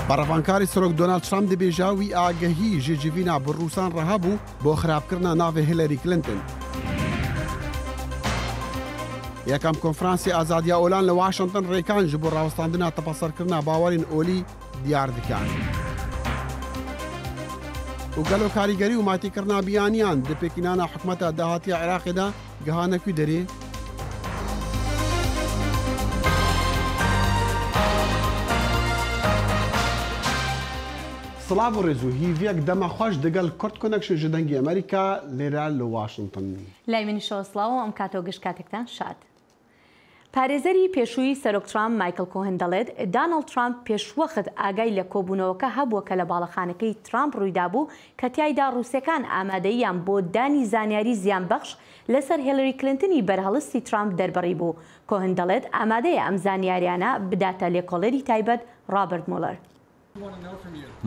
بەڕەوانکاری سەرۆک دۆنالد ترامپ دەبێژاوی ئاگەهی ژێجیڤینا بڕووسان ڕەهەبوو بۆ خراپکردنا ناوی هیلاری کلینتن. یەکەم کۆنفرانسی ئازادیا ئۆلان لە واشنگتن ڕێکان ji بۆ ڕاوەستاندنا تەپەسەرکردنا باوەرین ئۆلی دیار دکان. و گەلۆ کاریگەری و ماتیکردنا بیانیان دپێکینانە حکومەتە داهاتیە عێراقیدا گەهانەکوی دەرێ. سڵاو و ڕێز و هیڤیەک دەمە خۆش دەگەل کورد کۆنەکشن ji دەنگی ئەمریکا لێرە لە واشنگتن. لای منیشەوە سڵاوە ئەم کاتەوە گشت کاتێکتان شاد. پارێزەری پێشووی سەرۆک ترامپ مایکل کۆهن دەڵێت دانەڵد ترامپ پێشوەخت ئاگای لە کۆبوونەوەکە هەبووە کە لە باڵەخانەکەی ترامپ ڕوویدا بوو کە تیایدا ڕووسیەکان ئامادەیان بۆ دانی زانیاری زیانبەخش لەسەر هیلاری کلینتنی بەرهەڵستی ترامپ دەربڕی بوو. کۆهن دەڵێت ئامادەیە ئەم زانیاریانە بداتە لێکۆڵەری تایبەت رابرت مولەر.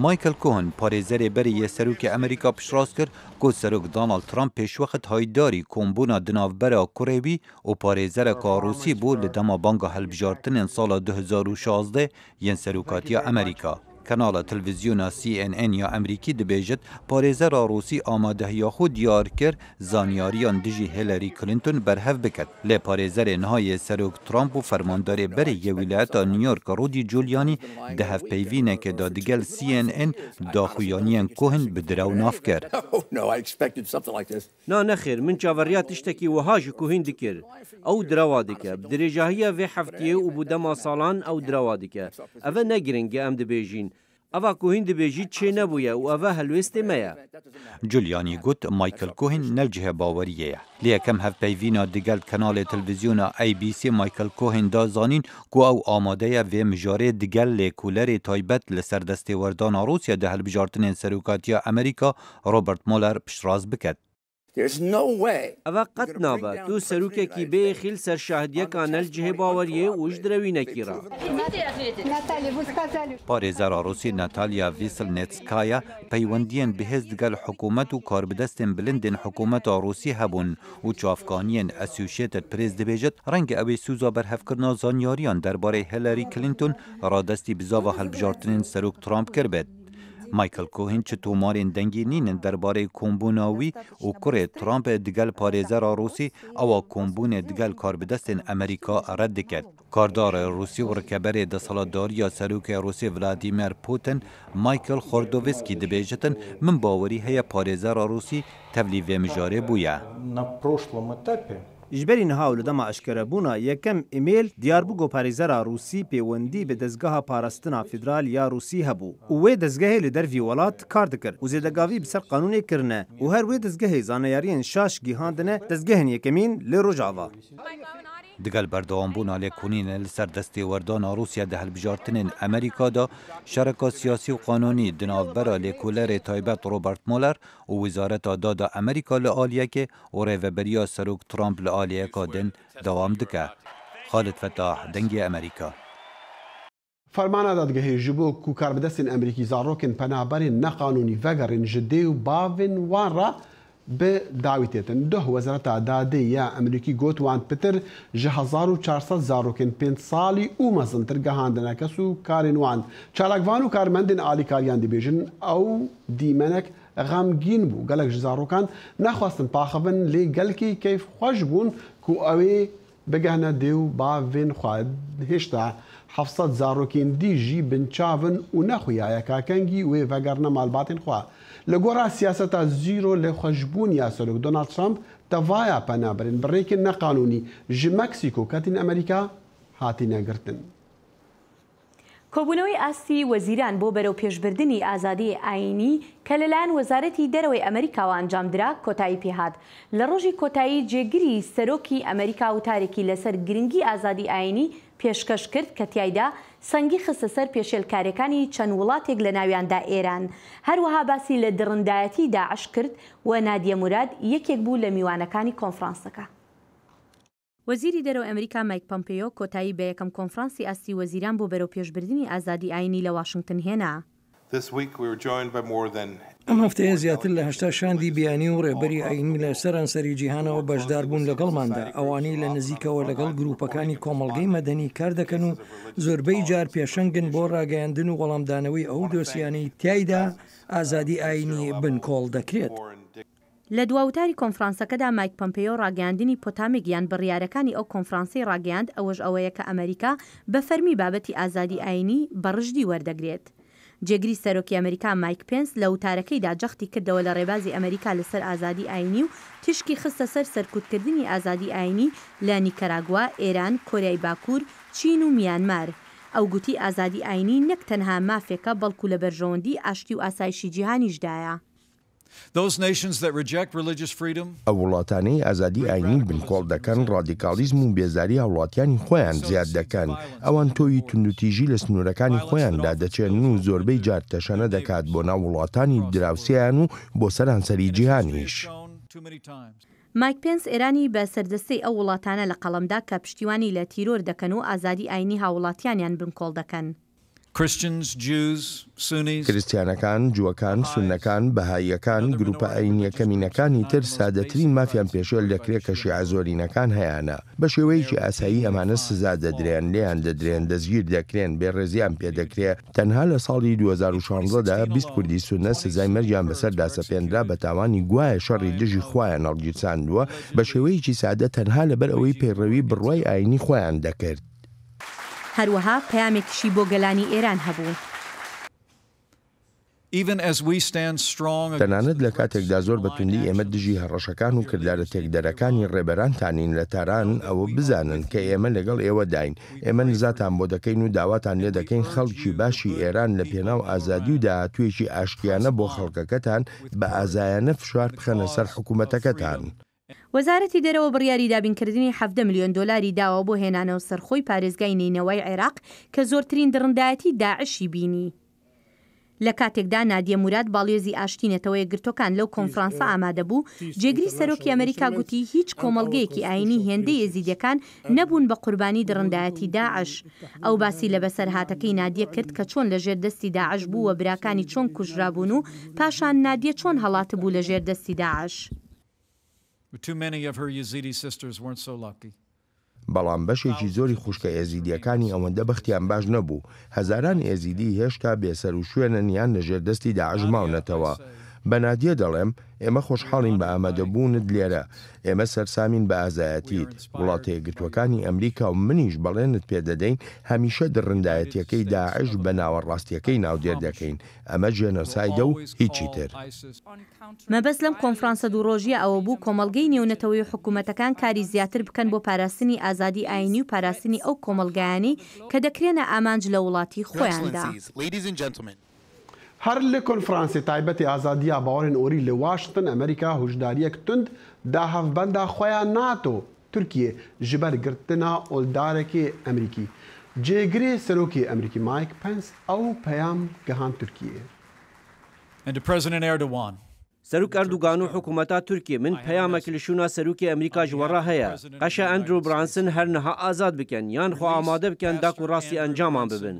مایکل کۆهن پارێزەرێ بەریە سەرۆکی ئەمریکا پشتڕاست کرد کۆ سەرۆک دانەڵد ترامپ پێشوەخت هایداری کۆمبوونا دناوبەرە کوڕێوی و پارێزەرێکا ڕووسی بوو لە دەما بانگا هەڵبژارتنên ساڵا 2016 یەن سەرۆکاتیە ئەمریکا. کەناڵە تەلڤیزیۆنا CNN یا ئەمریکی دەبێژێت پارێزەرا ڕووسی ئامادەهیا خۆ دیار کرد زانیاریان دژی هیلاری کلینتن بەرهەف بکات. لێ پارێزەرێ نهایە سەرۆک ترامپ و فەرماندارێ بەرێ یە ویلایەتا نیویۆرک ڕودی جولیانی دە هەفپەیڤینێکێدا دگەل CNN داخویانیان کۆهن بدراو ناف کرد. نا نەخێر من چاوەڕیا تشتێکی وەهاژی کوهین دکرد ئەو درەوا دکە درێژاهیە vê heftiyê û بû dema salan ew direva dike ev e negiringe em dibêjîn eva kuhîn dibêjî çê nebûye û ev e helwestê me ye. جولیانی گوت مایکل کوهن نەجهێ باوەریەیە. لە یەکەم هەفپەیڤینا دگەل کەناڵێ تەلڤیزیۆنا ABC مایکل کوهن دازانین کو ئەو ئامادەیە vê mijarê digel lêkolерê taybet li ser destêwerdana Rûsya di hilbijartinên serokatiya Amerîka Robert Mueller piştrast biket. Ev qet nabe tu serokekî bêxîl ser şahidiyeka nel cihê baweriyê û ji direwînekî re. Parêzera Rûsî Natalya Veselnetskaya peywendiyên bihêz digel hikûmet û karbidestên bilindên hikûmeta Rûsî hebûn û çavkaniyên Associated Press dibêjit rengê ew ê sûza berhevkirina zanyariyan derbarê Hillary Clinton radestî bizava hilbijartinên serok Trump kirbet. مایکل کوهن چه تومارین دنگی نینن درباره کۆمبوونا وی و کوڕێ ترامپ دگەل پارێزەرا ڕووسی ئەوە کۆمبوونێ دگەل کاربدەستên ئەمریکا ڕەت دکرد. کاردارە ڕووسی و ڕکەبەرێ دەسەڵاتداریە سەرۆکێ ڕووسی ڤلادیمیر پوتین مایکل خۆردۆڤسکی دەبێژتن من باوەری هەیە پارێزەرا ڕووسی تەڤلی vê mijarê bûye. جبری نها و لدما اشکربونا یکم ایمیل دیاربو گوپاریزرا روسی پیوندی به دزگاه پاراستنا فدرال یا روسی هبو و وی دزگاه لدر وی ولات کار دکر و زیدگاوی بسر قانونی کرنه و هر وی دزگاه زانیارین شاش گیهاندنه دزگاه یکمین لروجاوا. دگەل بەردەوامبوونا لێکۆنینە لەسەر دەستێوەردانا رووسیا دە هەڵبژارتنên ئەمریکادا شەرەکا سیاسی و قانونی دناوبەرە لێکۆلەرێ تایبەت ڕۆبەرت مۆلەر و ویزارەتا دادا ئەمریکا لە ئالیەکێ و ڕێڤەبەرییا سەرۆک ترامپ لە ئالیەکە دن دەوام دکە. خالد فتاح دەنگی ئەمریکا. فەرمانە دادگەهێ ji بۆ ku karbidestên Amerîkî zarokên penaberên neqanûnî vegerin ji dê û bavên wan re bi dawî têtin. Duh Wezareta Dadê ya Amerîkî got wan pitir ji 1400 zarokên pênc salî û mezintir gihandine kes û karên wan. Çalakvan û karmendên alîkariyan dibêjin ew dîmenek xemgîn bû. Gelek ji zarokan nexwastin paxivin lê gelkî keyfxweş bûn ku ew ê bigihne dê û bavên xwe. Hêşta 700 zarokên dî jî binçavin û nexuya yekakengî wê vegerine malbatên xwe. Li gora siyaseta zîro lêxweşbûniya Serok Donald Trump tevaya penaberên bi rêkên neqanûnî ji Meksîko ketîn Amerîka hatîne girtin. کۆبوونەوەی ئاستی وەزیران بۆ بەرەو پێشبردننی ئازادی ئاینی کە لەلایەن وەزارەتی دەرەوەی ئەمریکاوە ئەنجامدرا کۆتایی پێهات. لە ڕۆژی کۆتایی جێگیری سەرۆکی ئەمریکا وتارێکی لەسەر گرنگی ئازادی ئاینی پێشکەش کرد کە تیایدا سەنگی خستە سەر پێشێلکارەکانی چەند وڵاتێک لە ناویاندا ئێران. هەروەها باسی لە دڕندایەتی داعش کرد و نادیە موراد یەکێک بوو لە میوانەکانی کۆنفرانسەکە. وەزیری دەرەوەی ئەمریکا مایک پۆمپیۆ کۆتایی بە یەکەم کۆنفرانسی ئاستی وەزیران بۆ بەرەو پێشبردننی ئازادی ئاینی لە واشنگتن هێنا. ئەم هەفتەیە زیاتر لە 80 شاندی بیانی و ڕێبەری ئاینی لە سەرانسەری جیهانەوە بەشدار بوون لەگەڵماندا ئەوانەی لە نزیکەوە لەگەڵ گروپەکانی کۆمەڵگەی مەدەنی کار دەکەن و زۆربەی جار پێشەنگن بۆ ڕاگەیاندن و وەڵامدانەوەی ئەو دۆسیانەی تایدا ئازادی ئاینی بنکۆڵ دەکرێت. لە دواوتاری کۆنفرانسەکەدا مایک پۆمپیۆ ڕاگەاندنی پۆتامێکیان بڕیارەکانی ئەو کۆنفرانسی ڕاگەاند ئەوەش ئەوەیە کە ئەمریکا بە فەرمی بابەتی ئازادی ئاینی بەڕژدی وەردەگرێت. جێگری سەرۆکی ئەمریکا مایک پێنس لە وتارەکەیدا جەختی کردەوە لە ڕێبازی ئەمریکا لەسەر ئازادی ئاینی و تشکی خستە سەر سەرکوتکردنی ئازادی ئاینی لە نیکەراگوا، ئێران، کۆریای باکوور، چین و میانمار. ئەو گوتی ئازادی ئاینی نەک تەنها مافێکە بەڵکو لە بەرژەوەندی ئاشتی و ئاسایشی جیهانیشدایە. ئەو وڵاتانەی ئازادی ئاینی بنکۆڵ دەکەن ڕادیکالیزم و بێزاری هاوڵاتیانی خۆیان زیاد دەکەن. ئەوان تۆی توندوتیژی لە سنوورەکانی خۆیاندا دەچێن و زۆربەی جار تەشەنە دەکات بۆ ناو وڵاتانی دراوسیان و بۆ سەرانسەری جیهانیش. مایک پێنس ئێرانی بە سەردەستەی ئەو وڵاتانە لە قەڵەمدا کە پشتیوانی لە تیرۆر دەکەن و ئازادی ئاینی هاوڵاتیانیان بنکۆڵ دەکەن. کریستیانەکان، جووەکان، سوننەکان، بەهاییەکان، گروپە ئاینیەکەمینەکانی تر سادەترین مافیان پێشێل دەکرێت کە شیعە زۆرینەکان هەیەە. بە شێوەیەکی ئاسایی ئەمانە سزا دەدرێن، لێیان دەدرێن، دەستگیر دەکرێن، بێڕێزیان پێدەکرێت. تەنها لە ساڵی 2016دا 20 کوردی سوننە سزای مەرجیان بەسەر داسەپێنرا بە تاوانی گوایە شەڕی دژی خۆیان هەڵگیرساندووە بە شێوەیەکی سادە تەنها لەبەر ئەوەی پەیڕەوی بڕوای ئاینی خۆیان دەکرد. هەروەها پەیامێکیشی بۆ گەلانی ئێران هەبوو. تەنانەت لە کاتێکدا زۆر بەتوندی ئێمە دژی هەڕەشەکان و کردارە تێکدەرەکانی ڕێبەرانتانین لە تاران ئەوە بزانن کە ئێمە لەگەڵ ئێوە داین. ئێمە نزاتان بۆ دەکەین و داواتان لێ دەکەین خەڵکی باشی ئێران لە پێناو ئازادی و داهاتوێکی ئاشتیانە بۆ خەڵکەکەتان بە ئازایانە فشار بخەنە سەر حکوومەتەکەتان. وەزارەتی دەرەوە بڕیاری دابینکردنی 7 ملیۆن دۆلاری داوە بۆ هێنانەوە سەرخۆی پارێزگای نینەوەی عێراق کە زۆرترین دڕندایەتی داعشی بینی. لە کاتێکدا نادیە موراد باڵێزی ئاشتینەتەوەی گرتوەکان لەو کۆنفرانسە ئامادە بوو، جێگری سەرۆکی ئەمریکا گوتی هیچ کۆمەڵگەیەکی ئاینی هێندەی یەزیدیەکان نەبوون بە قوربانی دڕندایەتی داعش. ئەو باسی لە بەسەرهاتەکەی نادیە کرد کە چۆن لە ژێردەستی داعش بوو و براکانی چۆن کوژرابوون و پاشان نادیە چۆن هەڵاتە بوو لە ژێردەستی داعش. بەڵام بەشێکی زۆری خوشکە ئێزیدیەکانی ئەوەندە بەختیان باش نەبوو. هەزاران ئێزیدی هێشتا بێسەر و شوێنەنیان لە ژێردەستی داعش ماونەتەوە. بە نادیە دەڵێم ئێمە خۆشحاڵین بە ئامادەبوونت لێرە. ئێمە سەرسامین بە ئازایەتیت. وڵاتە یەکگرتووەکانی ئەمریکا و منیش بەڵێنت پێدەدەین هەمیشە دڕندایەتیەکەی داعش بە ناوەڕاستیەکەی ناودێر دەکەین. ئەمە جێنۆسایدە و هیچی تر. مەبەست لەم کۆنفرانسە دووڕۆژیە ئەوە بوو کۆمەڵگەی نێونەتەوەی حکوومەتەکان کاری زیاتر بکەن بۆ پاراستنی ئازادی ئاینی و پاراستنی ئەو کۆمەلگایانی کە دەکرێنە ئامانج لە وڵاتی خۆیاندا. هەر لە کۆنفرانسی تایبەتی ئازادیە باوەڕێن ئۆری لە واشنگتن ئەمریکا هوشداریەک تند داهەڤبەندا خۆیان ناتۆ تورکیە ji ber girtina oldarekê Emerîkî. Cêgirê serokê Emerîkî Mike Pence ew peyam gihand Tirkiyeyê. سەرۆک ئەردوگان و حکوومەتا تورکیە من پەیامێکی لە شوونا سەرۆکی ئەمریکا ژوەڕە هەیە. قەشە ئەندرو برانسن هەر نەها ئازاد بکەن یان خۆ ئامادە بکەن داک و ڕاستی ئەنجامان ببن.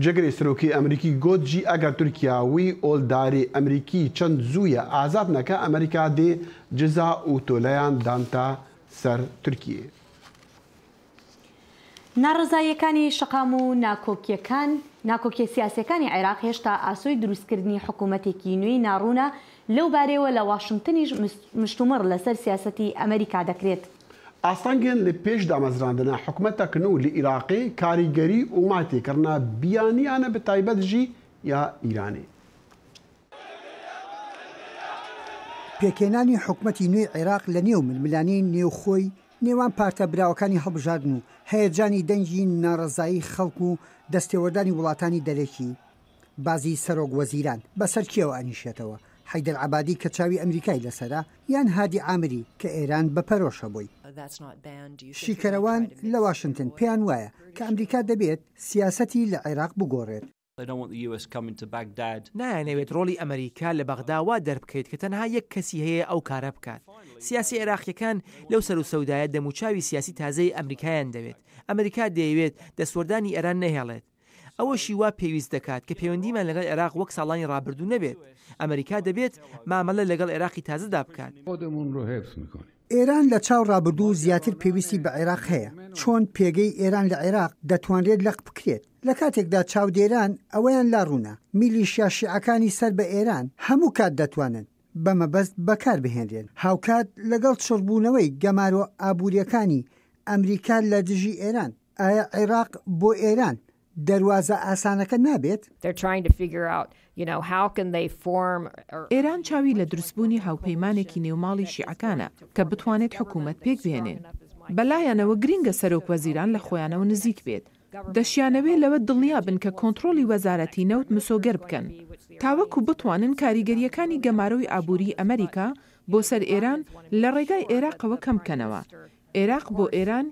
Cegirê serokê Emerîkî got jî eger Tirkiya wî oldarê Emerîkî çend zû ye azad neke Emerîka dê ciza û toleyan danta ser Tirkiyeyê. ناڕزاییەکانی شەقام و ناکۆکیە سیاسەکانی عێراق هێشتا ئاسۆی دروستکردنی حکوومەتێکی نوێی ناڕوونە لەو بارەوە لە واشنگتنیش مشتومڕ لەسەر سیاسەتی ئەمریکا دەکرێت. ئاستانگەن لە پێش دامەزراندنا حکوومەتێک نو لە عێراقی کاریگەری و ماتێکردنا بیانیانە بە تایبەت ژی یا ئیرانی. پێکێنانی حکوومەتی نوێی عێراق لە نێو ململانی نێوخۆی نێوان پارتە براوەکانی هەڵبژاردن و هەیەجانی دەنگی ناڕزایی خەڵک و دەستێوەردانی وڵاتانی دەرێکی بازی سەرۆک وەزیران بەسەر کێوە ئەنیشێتەوە حەیدەر عەبادی کە چاوی ئەمریکای لەسەرا یان هادی عامری کە ئێران بەپەرۆشە بووی. شیکەرەوان لە واشنگتن پێیان وایە کە ئەمریکا دەبێت سیاسەتی لە عێراق بگۆڕێت. نایانەوێت ڕۆڵی ئەمریکا لە بەغداوا دەربکەیت کە تەنها یەک کەسی هەیە ئەو کارە بکات. سیاسی عێراقیەکان لەو سەر و سەودایە دەموچاوی سیاسی تازەی ئەمریکایان دەوێت. ئەمریکا دەیەوێت دەسوەردانی ئێران نەهێڵێت. ئەوەشی وا پێویست دەکات کە پەیوەندیمان لەگەڵ عێراق وەک ساڵانی ڕابردوو نەبێت ئەمریکا دەبێت مامەڵە لەگەڵ عێراقی تازەدا بکات. ئێران لە چاو ڕابردوو زیاتر پێویستی بە عێراق هەیە چۆن پێگەی ئێران لە عێراق دەتوانرێت لەق بکرێت لە کاتێکدا چاودێران ئەوەیان لاڕوونە میلیشیا شیعەکانی سەر بە ئێران هەموو کات دەتوانن بەمەبەست بەکار بهێنرێن هاوکات لەگەڵ چڕبوونەوەی گەمارۆ ئابوووریەکانی ئەمریکا لە دژی ئێران ئایا عێراق بۆ ئێران دەواازە ئاسانەکە نابێت؟ ئێران چاوی لە دروستبوونی هاوپەیمانێکی نێوماڵی شیعەکانە کە بتوانێت حکوومەت پێک بێنێن. بەلایەنەوە گرینگە سەرۆک وەزیران لە خۆیانەوە نزیک بێت. دەشیانەوێت لەوە دڵنیا بن کە کۆنتترۆلی وەزارەتی نەوت مسۆگەر بکەن. تاوەکو بتوانن کاریگەریەکانی گەمارۆی ئابووری ئەمریکا بۆ سەر ئێران لە ڕێگای عێراقەوە کەم بکەنەوە. عێراق بۆ ئێران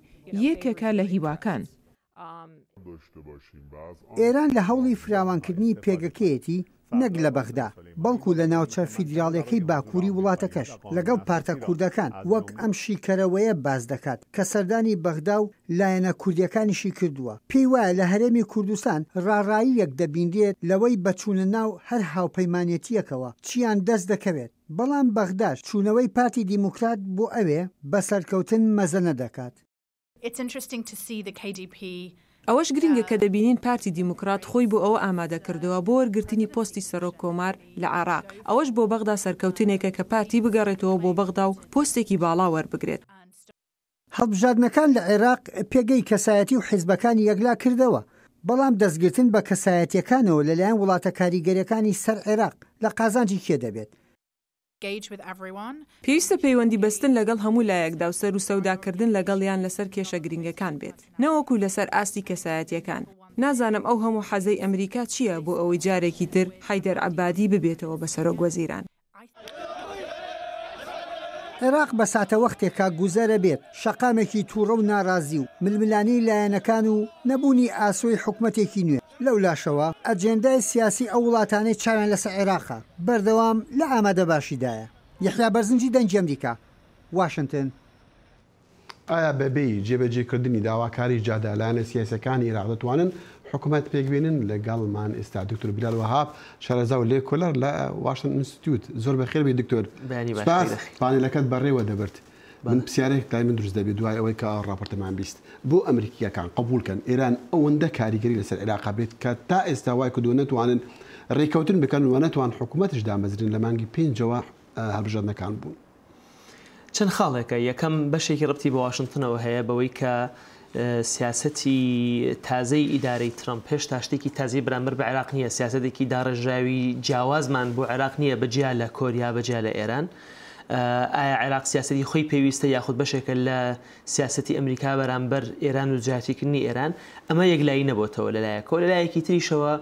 یەکێکە لە هیواکان. ئێران لە هەوڵی فراوانکردنی پێگەکەیەتی نەک لە بەغدا بەڵکو لە ناوچە فیدراڵیەکەی باکووری وڵاتەکەش لەگەڵ پارتە کوردەکان وەک ئەم شیکەرەوەیە باز دەکات کە سەردانی بەغدا و لایەنە کوردیەکانیشی کردووە. پێی وایە لە هەرێمی کوردستان ڕاڕاییەک دەبیندێت لەوەی بەچوونە ناو هەر هاوپەیمانێتیەکەوە چیان دەست دەکەوێت بەڵام بەغداش چوونەوەی پارتی دیموکرات بۆ ئەوێ بەسەرکەوتن مەزە نەدەکات. ئەوەش گرینگە کە دەبینین پارتی دیموکرات خۆی بۆ ئەوە ئامادە کردەوە بۆ وەرگرتنی پۆستی سەرۆک کۆمار لە عێراق. ئەوەش بۆ بەغدا سەرکەوتنێکە کە پارتی بگەڕێتەوە بۆ بەغدا و پۆستێکی باڵا وەربگرێت. هەڵبژاردنەکان لە عێراق پێگەی کەسایەتی و حیزبەکانی یەکلا کردەوە بەڵام دەستگرتن بە کەسایەتیەکانەوە لەلایەن وڵاتە کاریگەریەکانی سەر عێراق لە قازانجی کێ دەبێت؟ پێویستە پەیوەندی بەستن لەگەڵ هەموو لایەکدا و سەر و سەوداکردن لەگەڵیان لەسەر کێشە گرنگەکان بێت نەوەکو لەسەر ئاستی کەسایەتیەکان. نازانم ئەو هەموو حەزەی ئەمریکا چییە بۆ ئەوەی جارێکی تر حەیدەر عەبادی ببێتەوە بە سەرۆک وەزیران. عێراق بە ساتە وەختێکا گوزەرە بێت شەقامێکی تووڕە و ناڕازی و ململانی لایەنەکان و نەبوونی ئاسۆی حکومەتێکی نوێ لەو لاشەوە ئەجێندای سیاسی ئەو وڵاتانەی چاویان لەسەر عێراقا بەردەوام لە ئامادە باشیدایە. یحیا بەرزنجی دەنگی ئەمریکا واشنگتن. ئایا بەبێی جێبەجێکردنی داواکاری جادالانە سیاسەکانی عێراق دەتوانن حکوومەت پێکبێنن لەگەڵمان ئێستا دکتۆر بلال وەهاب شارەزا و لێکۆلەر لە واشنگتن ئینستیتیوت. زۆر بەخێر بێ دکتۆر پانێلەکەت بەڕێوە دەبرد. من پرسیارێک لای من دروست دەبێت دوای ئەوەی کە ڕاپۆرتەمان بیست بۆ ئەمریکیەکان قبولکەن ئێران ئەوەندە کاریگەری لەسەر عێراق بێت کە تا ئێستا وای کردووە نەتوانن ڕێکەوتن بکەن و نەتوان حکوومەتش دامەزرن لە مانگی 5ەوە هەڵبژاردنەکان بوون. چەند خاڵێکە یەکەم بەشێکی ڕبتی بە واشنگتنەوە هەیە بەوەی کە سیاسەتی تازەی ئیدارەی ترامپ هێشتا شتێکی تازی بەرامبەر بە عێراق نییە. سیاسەتێکی داڕژاوی جیاوازمان بۆ عێراق نییە بەجیا لە کۆریا بەجیا لە ئێران. ئایا عێراق سیاسەتی خۆی پێویستە یاخود بەشێکە لە سیاسەتی ئەمریکا بەرامبەر ئێران و جیاوازکردنی ئێران ئەمە یەکلایی نەبووتەوە لەلایەکەوە. لەلایەکی تریشەوە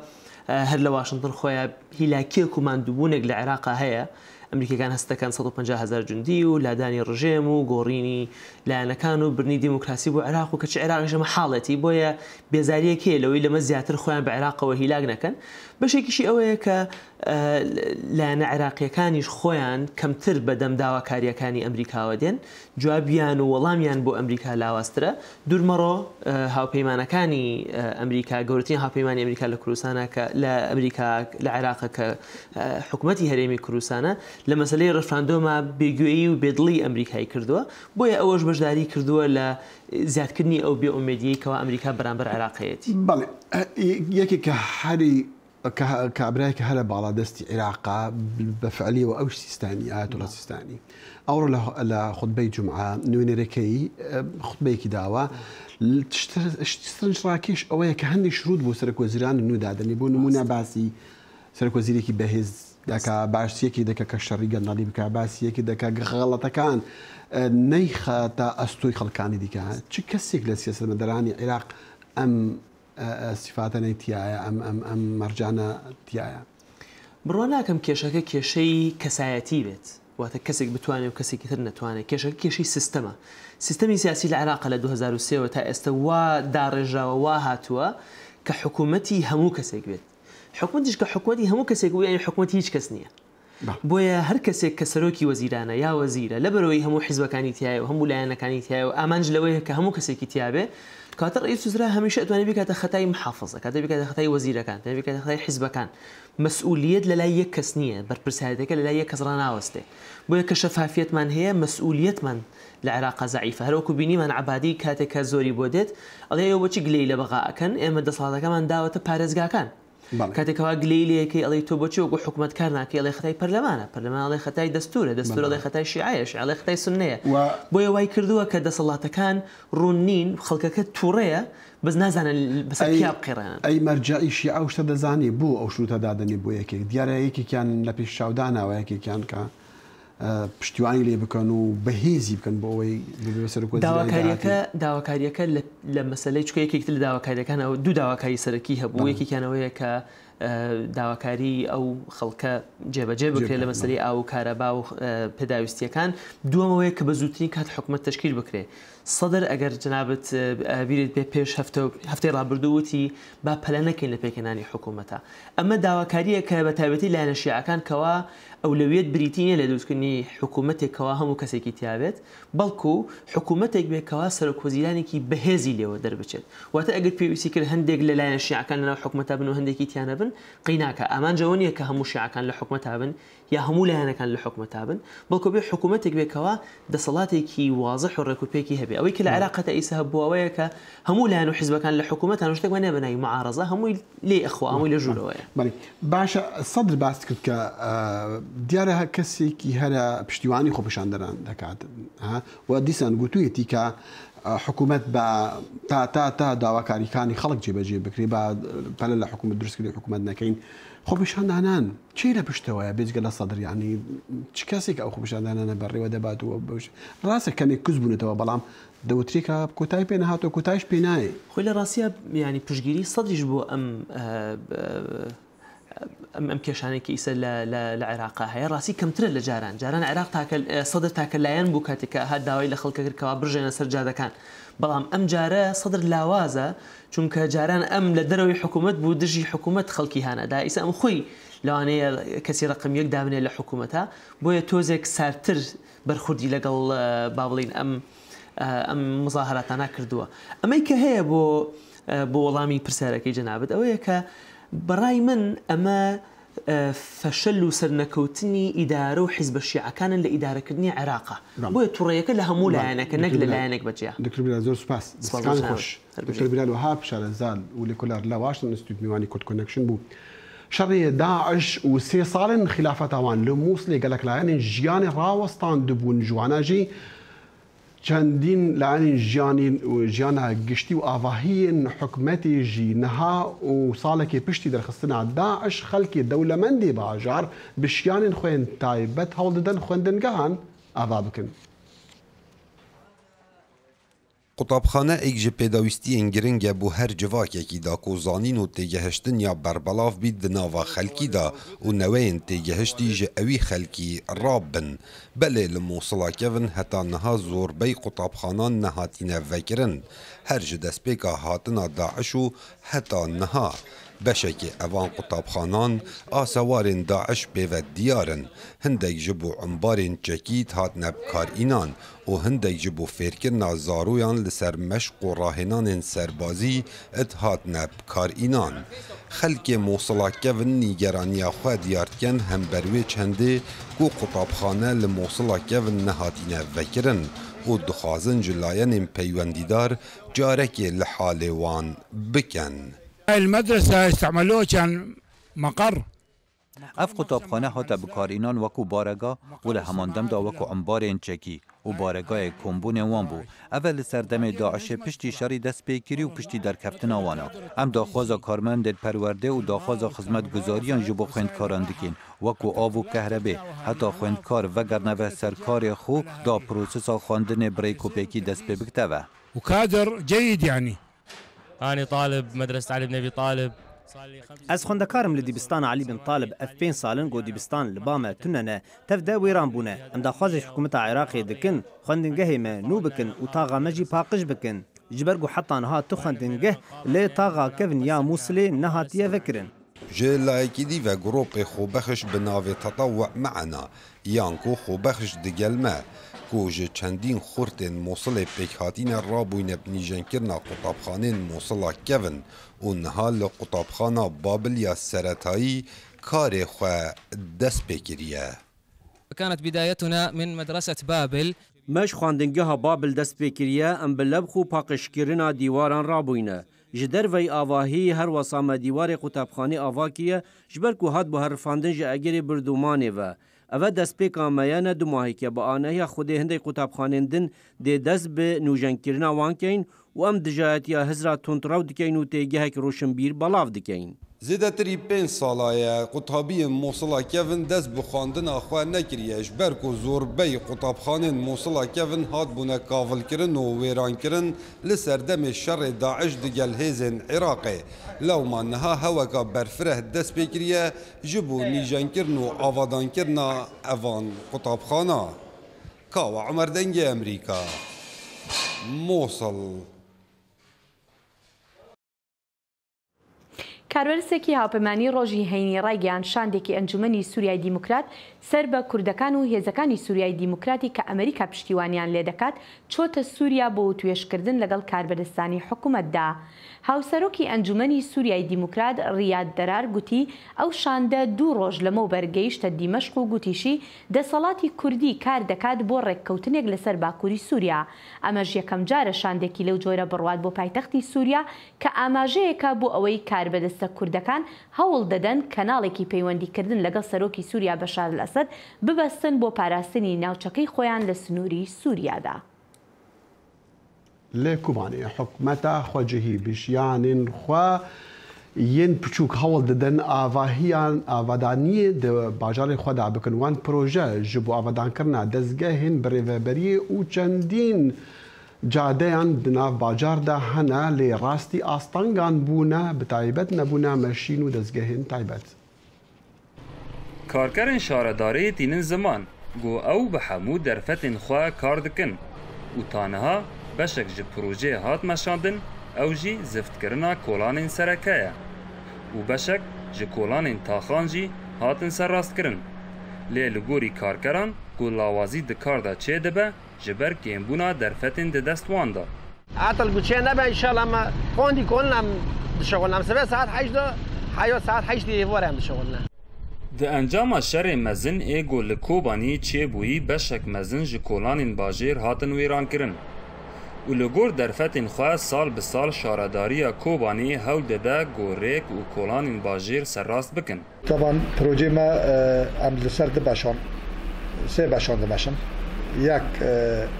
هەر لە واشنگتن خۆیان هیلاکیەک و ماندووبوونێک لە عێراقا هەیە. ئەمریکەکان هەستەکان 150,000 جوندی و لادانی ڕژێم و گۆڕینی لایەنەکان و برنی دیموکراسی بۆ عێراق و کەچ عێراقیشەمە حاڵەتی بۆیە بێزاریەکێ لەوەی لەمە زیاتر خۆیان بە عێراقەوە هیلاک نەکەن. بەشێکیشی ئەوەیە کە لایەنە عێراقیەکانیش خۆیان کەمتر بەدەم داواکاریەکانی ئەمریکاوە دێن جوابیان و وەڵامیان بۆ ئەمریکا لاواسترە. دوورمەڕۆ هاوپەیمانەکانی ئەمریکا گەورەترین هاوپەیمانی ئەمریکا لە کوردستانە کە لە ئەمریکا لە عێراق کە حکوومەتی هەرێمی کوردستانە لە مەسلەی ڕەفراندۆمە بێگوێیی و بێدڵی ئەمریکای کردووە بۆیە ئەوەش بەشداری کردووە لە زیادکردنی ئەو بێئومێدیەکەوە ئەمریکا بەرامبەر عێراقەتی. بەڵێ یەکێک کە هەری کابرای کە هەرە باڵا دەستی عێراقا بەفعلیەوە ئەو سیستانی ئاەتوڵە سیستانی ئەوڕۆ لە خوتبەی جومعە نوێنەرەکەی خوتبەیەکی داوە ڕاکێش ئەوەیە کە هەندێک شروط بۆ سەرۆکوەزیران نودادنی بۆ نمونە باسی سەرۆکوەزیرێکی بەهێز دەکا باشیەکی دەکە کە شەڕی گەندەڵی بکە باسیەکی دەکە غەڵەتەکان نەیخاتە ئەستۆی خەڵکانی دیکە چ کەسێک لە سیاسەتمەدەرانی عێراق ئەم سیفاتە نەیتیایە ئەم مەرجانە تایە. بڕوا ناکەم کێشەکە کێشەی کەسایەتی بێت واتە کەسێک بتوانێت و کەسێکی تر نەتوانێت. کێشەکە کێشەی سیستەمە. سیستەمی سیاسی لە عێراق لە 2023 تا ئێستا وا داڕێژاوە وا هاتووە کە حکوومەتی هەموو کەسێک بێت. حکوومەتیش کە حکوومەتی هەموو کەسێک و یعنی حکوومەتی هیچ کەس نییە. بۆیە هەر کەسێک کە سەرۆکی وەزیرانە یا وەزیرە لەبەرەوەی هەموو حیزبەکانی تایە و هەموو لایەنەکانی تایە و ئامانج لەوەیە کە هەموو کەسێکی تیاابێ کاتە ڕئیس وزرا هەمیشە ئەتوانێت بکاتە خەتای محافظە کاتە بکاتە خەتای وەزیرەکان بکاتە خەتای حیزبەکان مەسئولیت لە لای یەک کەس نییە بەرپرسیارەتەکە لە لای یەک کەس ڕناوەستێ بۆیە کە شەفافیەتمان هەیە مەسئولیتمان لە عێراق زەعیفە هەروەکو بینیمان عەبادی کاتێکە زۆری بۆ دێت ئەڵێ ئێوە بۆچی گلەی لە بەغا ئەکەن ئێمە دەسەڵاتەکەمان داوەتە پارێزگاکان کاتێکەوە گلەی لەکەی ئەڵێ تۆ بۆچی وەکو حکوومەتکار ناکەی ئەڵێ خەتای پەرلەمانە پەرلەمان ئەڵێ خەتای دەستورە ئەڵێ خەتای شیعەیەش ئەڵێ خەتای سوننەیە بۆیە وای کردووە کە دەسەڵاتەکان ڕوون نین خەڵکەکە تووڕەیە بەس نازانن بەسەر کیا بقیڕێنن ئەی مەرجعی شیعە ئەو شتە دەزانی بوو ئەو شروتە دادنی بۆ یەکێک دیارە یەکێکیان لە پێش چاودانەوە یەکێکیان کە پشتیوانی لێ بکەن و بەهێزی بکەن بۆ ئەوەی داواکاریەکە لە مەسلەی چکە یەکێکتر لە داواکاریەکانەوە دوو داواکاری سەرەکی هەبوو یەکێکیانەوەیە کە داواکاری ئەو خەڵکە جێبەجێ بکرێت لە مەسلەی ئاو و کارەبا و پێداویستیەکان دووەمەوەیە کە بە زووترین کات حکوومەت تشکیل بکرێت سەدر ئەگەر جنابەت بیرێت بێ پێش هەفتەی ڕابردووتی با پەلە نەکەین لە پێکەنانی حکوومەتە ئەمە داواکاریە کە بە تایبەتی لایەنە شیعەکان کەوا ئەولەویەت بریتینە لە دروستکردنی حکوومەتێکەوە هەموو کەسێکی تیاابێت بەڵکو حکوومەتێک بێکەوە سەرۆکوەزیرانێکی بەهێزی لێوە دەربچێت واتە ئەگەر پێویستی کرد هەندێک لە لایەنە شیعەکان لەناو حکوومەتە بن و هەندێکی تیانە بن قیناکە ئامانجەوە نییە کە هەموو شیعەکان لە حکوومەتە بن یا هەموو لایەنەکان لە حکوومەتە بن بەڵکو بێ حکوومەتێک بێکەوە دەسەڵاتێکی وازح و ڕێکوپێکی هەبێ ئەوەی کە لە عێراقەتە ئیسە هەبووەوەیە کە هەموو لایەن و حیزبەکان لە حکوومەتان شتێکمان نێبنای معارەزە هەمووی لێ ئەخوا هەمووی لە ژوورەوەیە باشە سەدر باس کرد کە دیارە کەسێکی هەرە پشتیوانی خۆپیشاندەران دەکات و دیسان گوتوویەتی کە حکوومەت بە تا داواکاریەکانی خەڵک جێبەجێ بکرێ بە پەلە لە حکوومەت دروستکردی حکوومەت نەکەین خۆپیشاندانان چی لە پشتەوەیە بێجگە لە سەدریانی چ کەسێک ئەو خۆپیشاندانانە بەڕێوە دەباتەوە بەش ڕاستە کەمێک کەس بوونێتەوە بەڵام دەوتری کە کۆتای پێ نەهاتەوە کۆتایش پێ نایە خۆی لە ڕاستیە ینی پشتگیری سەدریش بۆ ئەم کێشانێکی ئیسە لە عێراقا هەیە ڕاستی کەمترە لە جاران عێراق سەدر تاکە لایەن بوو کاتێکە هات داوای لە خەڵکە کردکەوە بژێنە سەر جادەکان بەڵام ئەم جارە سەدر لاوازە چونکە جاران ئەم لە دەرەوەی حکوومەت بوو دژی حکوومەت خەڵکی هانەدا ئیسا ئەم خۆی لەوانەیە کەسی ڕقم یەک دابنێت لە حکوومەتە بۆیە تۆزێک سارتر بەرخوردی لەگەڵ با بڵین ئەم مزاهراتانە کردووە ئەمەی کە هەیە بۆ وەڵامی پرسیارەکەی جەنابەت ئەوەیە کە بەڕای من ئەمە فەشەل و سەرنەکەوتنی ئیدارە و حیزبە شیعەکانن لە ئیدارەکردنی عێراقا بۆیە تووڕەیەکە لە هەموو لایەنەکە نەک لە لایەنێک بەجیا دکتۆر بلال زۆر سوپاس خۆش دکتۆر بلال وهاب شارەزاد و لێکۆلار لە واشنگتن ئینستیتیوت میوانی کورد کۆنەکشن بوو شەڕی داعش و 3 ساڵن خلافەتاوان لە مووسڵی گەلک لایەنی ژیانی ڕاوەستان دەبوون جواناژی چەندین لایەنی ژیانە گشتی و ئاڤاهیین حکومەتیژی نەها و ساڵێکی پشتی دەرخستنە داعش خەڵکی دەولەمەندی باژار بشیانین خوێن تایبەت هەوڵدەدەن خوێندنگەهان ئاوا بکەن. قوتابخانەیەک ji pêdawîstiyên giring e bû her civakekî da ku zanîn û têgehiştin ya berbelav bît di nava xelkî da û neweyên têgehiştî ji ewî xelkî rab bin. Belê li Mosula kevin heta niha zorbey qutabxanan nehatîne vekirin. Her ji destpêka hatina Daeş û heta niha. Beşekê evan qutabxanan a sewarên Daeş pêve diyarin. Hindek ji bo embarên çekît hatine bikarînan û hindek ji bo fêrkirina zaroyan li ser meşq û rahênanên serbazî it hatine bikarînan. Xelkê Mosula kevin nîgeraniya xwe diyar dikin hemberwê çendê ku qutabxane li Mosula kevin nehatîne vekirin û dixwazin ji layenên peywendîdar carekê li halê wan bikin. المدرسة استعملوها كان مقر اف قوتابخانه هاته بکارینان وکو بارگاه و له همان دم دا وکو انبارین چکی و بارگاه کمبون وان بو اول سردم داعش پشتی شری دست پیکری و پشتی در کفتن آوانا ام داخوازا کارمند پرورده و داخوازا خدمت گزاریان جبو خوندکاران دکین وکو آب و کهربه حتی خوندکار وگرنه و سرکار خو دا پروسسا خواندن بریکو پیکی دست پی بکتوه وكادر جيد يعني. أنا طالب مدرسة علي بن أبي طالب. Ez xwendekarim li dîbistana Alî bin Talib ev 5 salin got dîbistan li bame tunene tevde wêran bûne em daxwazê hikûmeta Iraqê dikin xwendingehê me nû bikin û taxa me jî paqij bikin ji ber ku heta niha tu xwendingeh lê taxa kevin ya Musilê nehatiye vekirin. جه لایکی دی و گروپ خوبخش بناو تطوع معنا یانکو خوبخش دگلمه کوج چندین خورتن موصل پیکهاتین رابوین بنیجنکرنا قطابخانین موصلا کون و نهال قطابخانا بابل یا سرطایی کار خواه دست بکریه. كانت بدايتنا من مدرسة بابل. مش خواندنگها بابل دست بکریه ام بلبخو پاقشکرنا دیواران رابوینه. جدر وی آواهی هر وسام دیوار قطابخانه آواکیه جبر کو هات به هر فاندن ج اگر بردومانه و اول دست پیک آمیانه دو ماهی که با آنها خود هنده قطابخانه دن ده دست به نوجنکرنا وانکین و ام دجایتی هزار تونتراو دکین و تیگه که روشنبیر بلاف دکین. زیده تری 5 ساله قطابی موصلا کون دست بخواندن آخواه نکریش برکو زوربی قطابخانه موصلا کون هات بونه کاول کرن و ویران کرن لسردم شر داعش دگل هیزن عراقی لو ما نها هوکا برفره دست بکریه جبو نیجان کرن و آوادان کرن اوان قطابخانه کاو عمر دنگ امریکا موصل. کاروەرسێکی هاوپەیمانی ڕۆژی هەینی ڕایگەیان شاندێکی ئەنجومەنی سووریای دیموکرات سەر بە کوردەکان و هێزەکانی سووریای دیموکراتی کە ئەمریکا پشتیوانیان لێ دەکات چۆتە سووریا بۆ توێشکردن لەگەڵ کاربەدەستانی حکوومەتدا. هاوسەرۆکی ئەنجومەنی سووریای دیموکرات ڕیاد دەرار گوتی ئەو شاندە 2 ڕۆژ لەمەوبەر گەیشتە دیمەشق و گوتیشی دەسەڵاتی کوردی کار دەکات بۆ ڕێککەوتنێک لەسەر باکووری سووریا. ئەمەش یەکەم جارە شاندێکی لەو جۆرە بڕوات بۆ پایتەختی سووریا کە ئاماژەیەکە بۆ ئەوەی کاربەدەستە کوردەکان هەوڵ دەدەن کەناڵێکی پەیوەندیکردن لەگەڵ سەرۆکی سووریا بەشار ئەسەد ببەستن بۆ پاراستنی ناوچەکەی خۆیان لە سنووری سووریادا. لێ کوبانێ حکومەتە خۆجههی بشیانن خوا یەن بچووک هەوڵ دەدەن ئاڤاهیان ئاوادانیە باژارێ خۆدا بکەن وان پرۆژە ji بۆ ئاوادانکردنا دەستگەهێن بەڕێڤەبەریە و چەندین جادەیان دناو باجاردا هەنا لێ ڕاستی ئاستانگان بوونە بتایبەت نەبوونا مەشین و دەستگەهێن تایبەت. کارکەرن شارەدارەیە تینن زمان گۆ ئەو بە هەموو دەرفەتên xwe کار dikin û tanha beşek ji projeyê hat meşandin ew jî ziftkirina kolanên sereke ye û beşek ji kolanên taxan jî hatin serrastkirin. Lê li gorî karkeran ku lawazî di kar da çê dibe ji ber kêmbûna derfetên di dest wan da. عطل گوچه نبه انشالله ما فوندی کنم دشغلنم سبه ساعت 8 حیا ساعت 8 دیوارم دشغلنم. Di encama şerê mezin ê got li Kobanî çêbûyî beşek mezin ji kolanên bajêr hatin wêrankirin û li gor derfetên xwe sal bi sal şaredariya Kobanî hewl dide gorrêk û kolanên bajêr serrast bikin. Taban projê me em li ser dibeşan sê beşan dimeşin. Yek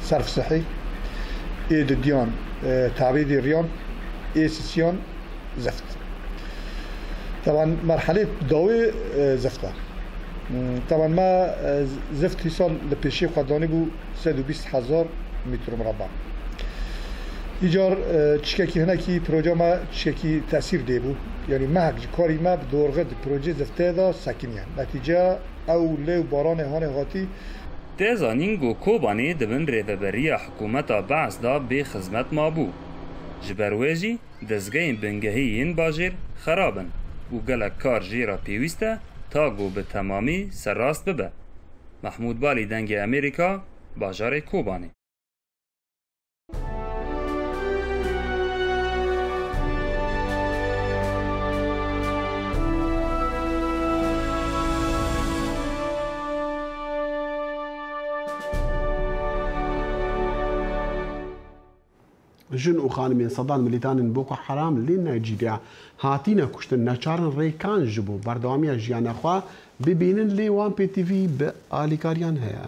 serf sihî, ê didiyan tavîdî riyan, ê sisyan zift. طبعا مرحلة داوي زفتة طبعا ما زفت هسال لبيشي خداني بو 120,000 متر مربع إيجار تشكي هنا كي بروجا ما تشكي تأثير ديبو يعني ما هك كاري ما بدورغة بروجي زفته دا ساكنيان نتيجة أو لو باران هاني هاتي تێزانین گۆ کۆبانێ دەبن ڕێڤەبەریە حکوومەتە بەعسدا بێ خزمەت مابوو ji ber wê jî dezgehên bingehî yên bajêr xerabin û gelek kar jê re pêwîst e ta got bi temamî serrast bibe. Mehmûd Balî dengê Amerîka, bajarê Kobanê. ژن و خانمێن سەدان ملیتانن بۆکو حرام لێ نایجیریا هاتینە کوشتن نەچارن ڕێکان ji بوو بەردەوامیە ژیانەخوا ببینن لێ وان پێتیڤ بە ئالیکاریان هەیە.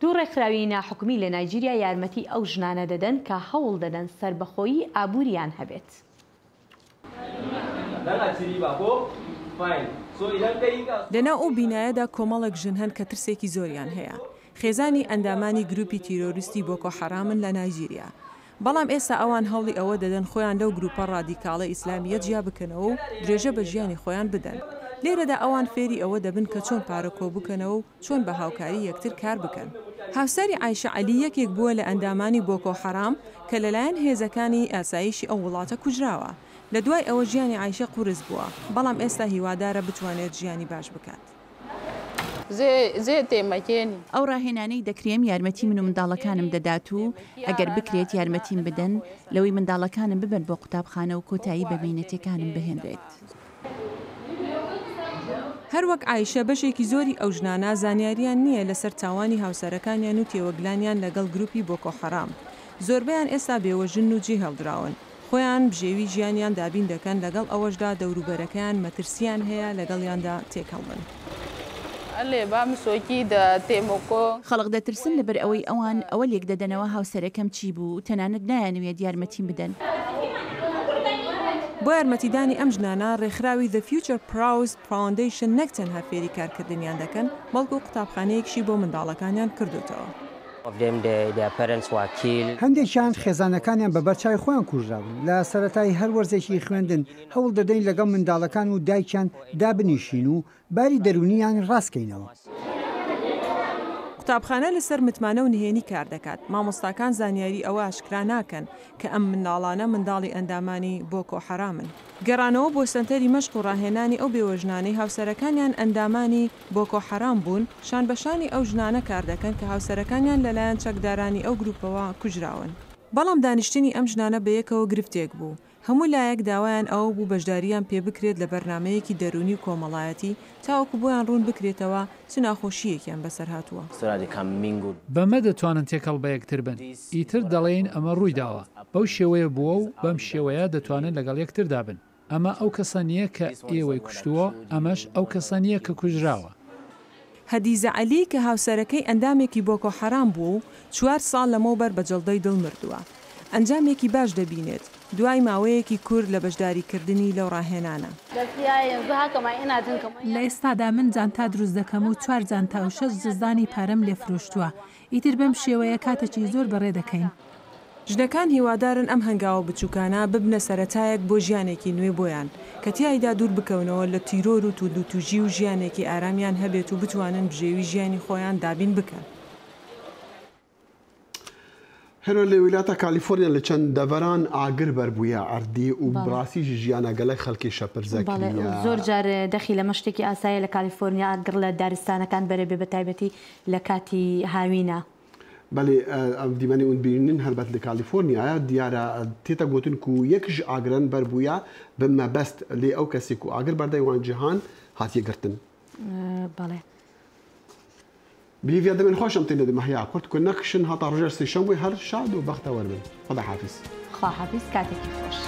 دوو ڕێکخراوی ناحکومی لە نایجیریا یارمەتی ئەو ژنانە دەدەن کە هەوڵ دەدەن سربەخۆیی ئابووریان هەبێت. لەناو ئەو بینایەدا کۆمەڵێک ژن هەن کە ترسێکی زۆریان هەیە. خێزانی ئەندامانی گروپی تیرۆریستی بۆکۆ حرامن لە نایجیریا. بەڵام ئێستا ئەوان هەوڵی ئەوە دەدەن خۆیان لەو گروپە ڕادیکاڵە ئیسلامیە جیا بکەنەوە و درێژە بە ژیانی خۆیان بدەن. لێرەدا ئەوان فێری ئەوە دەبن کە چۆن پارەکۆ بکەنەوە و چۆن بە هاوکاری یەکتر کار بکەن. هاوسەری عایشە عەلی یەکێک بووە لە ئەندامانی بۆکۆ حەرام کە لەلایەن هێزەکانی ئاسایشی ئەو وڵاتە کوژراوە. لە دوای ئەوە ژیانی عایشە قورس بووە، بەڵام ئێستا هیوادارە بتوانێت ژیانی باش بکات. ئەو ڕاهێنانەی دەکرێم یارمەتی من و منداڵەکانم دەدات و ئەگەر بکرێت یارمەتیم بدەن لەوەی منداڵەکانم ببن بۆ قوتابخانە و کۆتایی بە بینەتەکانم بهێنرێت. هەروەک عایشە بەشێکی زۆری ئەو ژنانە زانیاریان نییە لەسەر تاوانی هاوسەرەکانیان و تێوەگلانیان لەگەڵ گروپی بۆکۆ حەرام. زۆربیان ئێستا بێوەژن و جێ هەڵدراون. خۆیان بژێوی ژیانیان دابین دەکەن لەگەڵ ئەوەشدا دەوروبەرەکەیان مەترسیان هەیە لەگەڵیاندا تێکەڵبن. خەڵق دەترسن لەبەر ئەوەی ئەوان ئەوە لێک دەدەنەوە هاوسەرەکەم چی بوو تەنانەت نایانوێت یارمەتیم بدەن. بۆ یارمەتیدانی ئەم ژنانە ڕێکخراوی The Future Prowse Foundation نەک تەنها فێری کارکردنیان دەکەن بەڵکو قوتابخانەیەکشی بۆ منداڵەکانیان کردوتەوە. هەندێکیان خێزانەکانیان بە بەرچای خۆیان کوژراون لە سەرەتای هەر وەرزێکی خوێندن هەوڵ دەدەین لەگەڵ منداڵەکان و دایکیان دابنیشین و باری دەرونیان ڕاستکەینەوە. قوتابخانە لەسەر متمانە و نهێنی کار دەکات. مامۆستاکان زانیاری ئەوە ئاشکرا ناکەن کە ئەم منداڵانە منداڵی ئەندامانی بۆکۆ حەرامن. گەڕانەوە بۆ سنتەری مەشق و ڕاهێنانی ئەو بێوەژنانەی هاوسەرەکانیان ئەندامانی بۆکۆ حەرام بوون شان بەشانی ئەو ژنانە کار دەکەن کە هاوسەرەکانیان لەلایەن چەکدارانی ئەو گروپەوە کوژراون. بەڵام دانیشتنی ئەم ژنانە بەیەکەوە گرفتێک بوو. هەموو لایەک داوایان ئەوە بوو بەشداریان پێ بکرێت لە بەرنمەیەکی دەرونی و کۆمەڵایەتی تاوەکو بۆیان ڕوون بکرێتەوە چ ناخۆشیەکیان بەسەر هاتووە. بەمە دەتوانن تێکەڵ بە یەکتر بن. ئیتر دەڵێن ئەمە ڕووی داوە. بەو شێوەیە بووە و بەم شێوەیە دەتوانن لەگەڵ یەکتردا بن. ئەمە ئەو کەسە نییە کە ئێوەی کوشتووە، ئەمەش ئەو کەسە نییە کە کوژراوە. هەدیزە عەلی کە هاوسەرەکەی ئەندامێکی بۆکۆ حەرام بوو 4 ساڵ لەمەوبەر بە جەڵدەی دڵ مردووە. ئەنجامێکی باش دەبینێت دوای ماوەیەکی کورد لە بەشداریکردنی لەو ڕاهێنانە. لە ئێستادا من جانتا دروست دەکەم و 4 جانتا و 6 جزدانی پارەم لێ فرۆشتووە. ئیتر بەم شێوەیە کاتێکی زۆر بەڕێ دەکەین. ژنەکان هیوادارن ئەم هەنگاوە بچووکانە ببنە سەرەتایەک بۆ ژیانێکی نوێ بۆیان کە تیایدا دوور بکەونەوە لە تیرۆر و توودوتوژی و ژیانێکی ئارامیان هەبێت و بتوانن بژێوی ژیانی خۆیان دابین بکەن. هەرۆ لە ویلاتە کالیفۆرنیا لە چەند دەڤەران ئاگر بەربوویە ئەردی و بڕاستیژی ژیانە گەلای خەڵکی شەپرزەکردە. زۆر جار دەخی لە مەشتێکی ئاسایە لە کالیفۆرنیا ئاگر لە دارستانەکان بەرەبێ بە تایبەتی لە کاتی هاوینە. بەێ ئەم دیمەنی اون بینن هەربەت لە کالیفۆرنیاە دیارە تێتە گوتن و یەکش ئاگرن بەربوویە بمە بەست لێ ئەو کەسێک و ئاگر بەردەیوان جیهان هاتیەگرتن. بەڵێ. بلیڤیا دەمێن خۆشم تێنە دەمەهیا کورت کو نەکشن هەتا ڕژەر سێشەم بووی هەر شاد و بەختەوەربن. خدا حافظ. خوا حافظ کاتێکی خۆش.